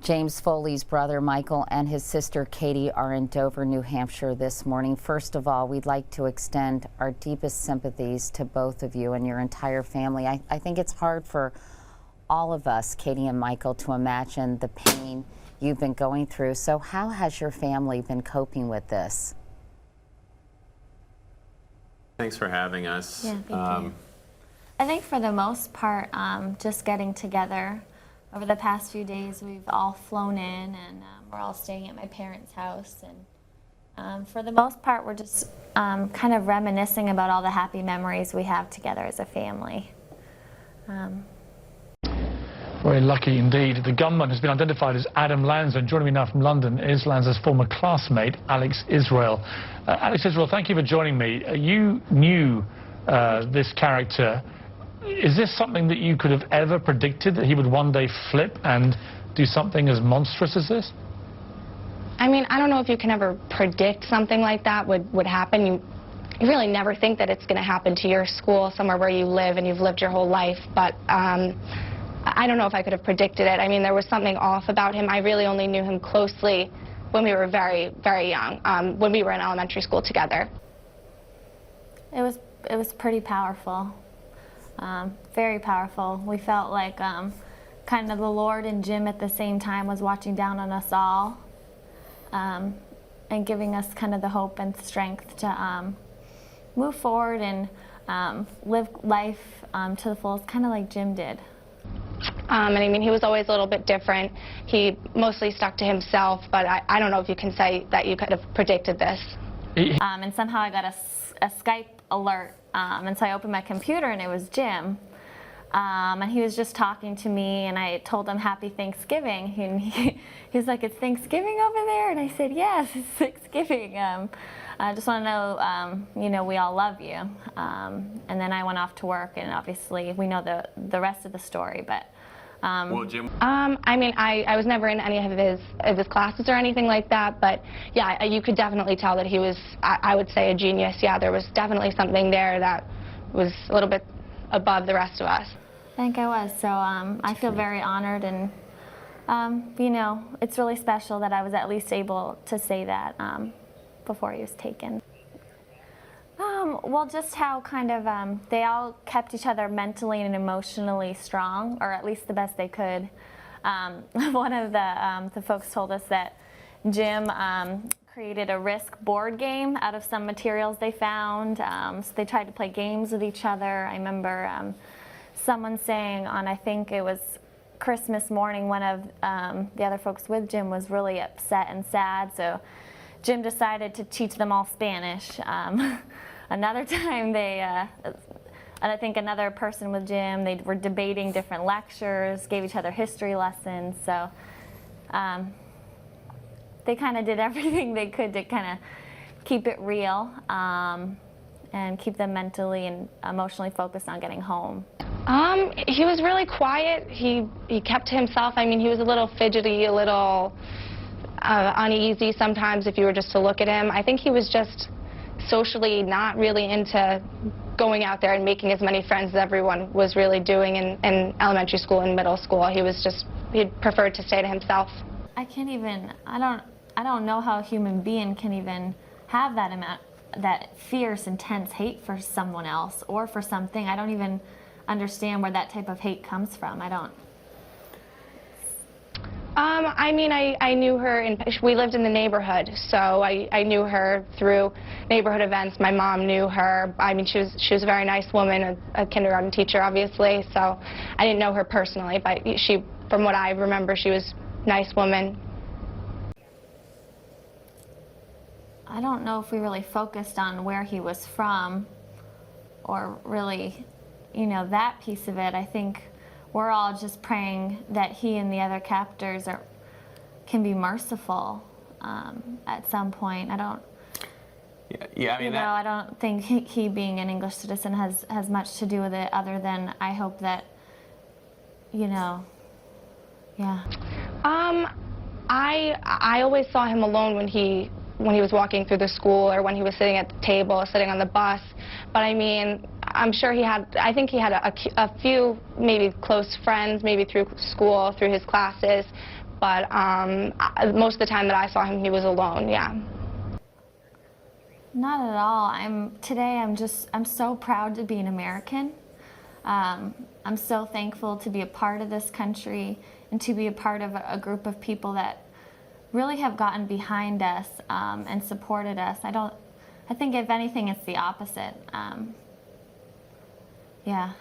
James Foley's brother Michael and his sister Katie are in Dover, New Hampshire this morning. First of all, we'd like to extend our deepest sympathies to both of you and your entire family. I think it's hard for all of us, Katie and Michael, to imagine the pain you've been going through. So how has your family been coping with this? Thanks for having us. Yeah, thank you. I think for the most part, just getting together. Over the past few days, we've all flown in, and we're all staying at my parents' house. And for the most part, we're just kind of reminiscing about all the happy memories we have together as a family. Very lucky indeed. The gunman has been identified as Adam Lanza. Joining me now from London is Lanza's former classmate, Alex Israel. Alex Israel, thank you for joining me. You knew this character. Is this something that you could have ever predicted, that he would one day flip and do something as monstrous as this? I mean, I don't know if you can ever predict something like that would happen. You really never think that it's going to happen to your school, somewhere where you live and you've lived your whole life. But I don't know if I could have predicted it. I mean, there was something off about him. I really only knew him closely when we were very, very young, when we were in elementary school together. It was pretty powerful. Very powerful. We felt like kind of the Lord and Jim at the same time was watching down on us all and giving us kind of the hope and strength to move forward and live life to the fullest, kind of like Jim did. And I mean, he was always a little bit different. He mostly stuck to himself, but I don't know if you can say that you could have predicted this. And somehow I got a Skype alert. And so I opened my computer and it was Jim. And he was just talking to me, and I told him Happy Thanksgiving. And he was like, "It's Thanksgiving over there?" And I said, "Yes, it's Thanksgiving. I just want to know, we all love you." And then I went off to work, and obviously we know the rest of the story. But well, Jim. I mean, I was never in any of his classes or anything like that, but yeah, you could definitely tell that he was, I would say, a genius. Yeah, there was definitely something there that was a little bit above the rest of us. I think I was, so I feel very honored, and it's really special that I was at least able to say that before he was taken. Well, just how kind of they all kept each other mentally and emotionally strong, or at least the best they could. One of the folks told us that Jim created a Risk board game out of some materials they found. So they tried to play games with each other. I remember someone saying on, I think it was Christmas morning, one of the other folks with Jim was really upset and sad, so Jim decided to teach them all Spanish. Another time and I think another person with Jim, they were debating different lectures, gave each other history lessons, so they kind of did everything they could to kind of keep it real and keep them mentally and emotionally focused on getting home. He was really quiet. He kept to himself. I mean, he was a little fidgety, a little uneasy sometimes if you were just to look at him. I think he was just socially not really into going out there and making as many friends as everyone was really doing in elementary school and middle school. He preferred to stay to himself. I don't know how a human being can even have that fierce, intense hate for someone else or for something. I don't even understand where that type of hate comes from. I don't. I mean, I knew her, we lived in the neighborhood, so I knew her through neighborhood events. My mom knew her. I mean, she was a very nice woman, a kindergarten teacher, obviously, so I didn't know her personally, but from what I remember, she was a nice woman. I don't know if we really focused on where he was from or really, that piece of it. I think we're all just praying that he and the other captors can be merciful at some point. I don't. Yeah, I mean, I don't think he being an English citizen has much to do with it, other than I hope that, yeah. I always saw him alone when he was walking through the school, or when he was sitting at the table, or sitting on the bus. But I mean, I'm sure I think he had a few maybe close friends, maybe through school, through his classes, but most of the time that I saw him, he was alone, yeah. Not at all. Today I'm so proud to be an American. I'm so thankful to be a part of this country and to be a part of a group of people that really have gotten behind us and supported us. I think if anything it's the opposite. Yeah.